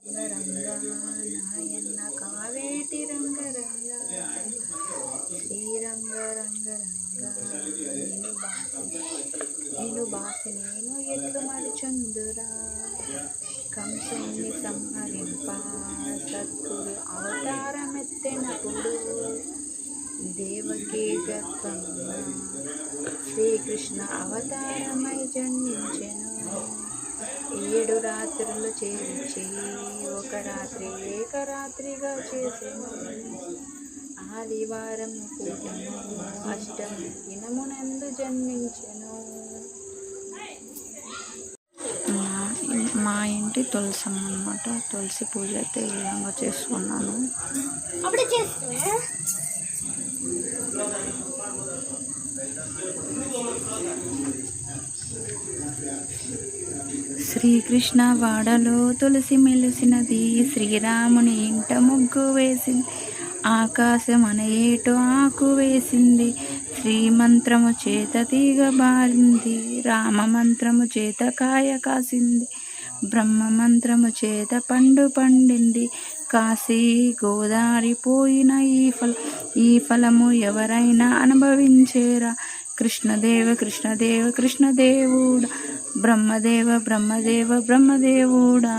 నాయన్న కావేటి రంగ రంగ శ్రీరంగ రంగ రంగ నేను బాసి నేను ఎట్లు మరుచుందురా కంసుని సంహరింప సద్గురు అవతారమెత్తెనప్పుడు దేవకీ గర్భమున శ్రీకృష్ణ అవతారమై జన్మించెను. 7 రాత్రులు చేర్చి ఒక రాత్రి ఏకరాత్రిగా చేసెను. ఆదివారం పూటను అష్టమి దినమునందు జన్మించెను. మా ఇంటి తులసమ్మ అన్నమాట. తులసి పూజ అయితే ఈ విధంగా చేసుకున్నాను. శ్రీకృష్ణ వాడలో తులసి మెలిసినది, శ్రీరాముని ఇంట ముగ్గు వేసింది, ఆకాశం అనే ఏటో ఆకు వేసింది, శ్రీమంత్రము చేత తీగ బారింది, రామ మంత్రము చేత కాయ కాసింది, బ్రహ్మ మంత్రము చేత పండు పండింది, కాశీ గోదావరి పోయిన ఈ ఫలము ఎవరైనా అనుభవించేరా. కృష్ణదేవ కృష్ణదేవ కృష్ణదేవుడా, బ్రహ్మదేవ బ్రహ్మదేవ బ్రహ్మదేవుడా.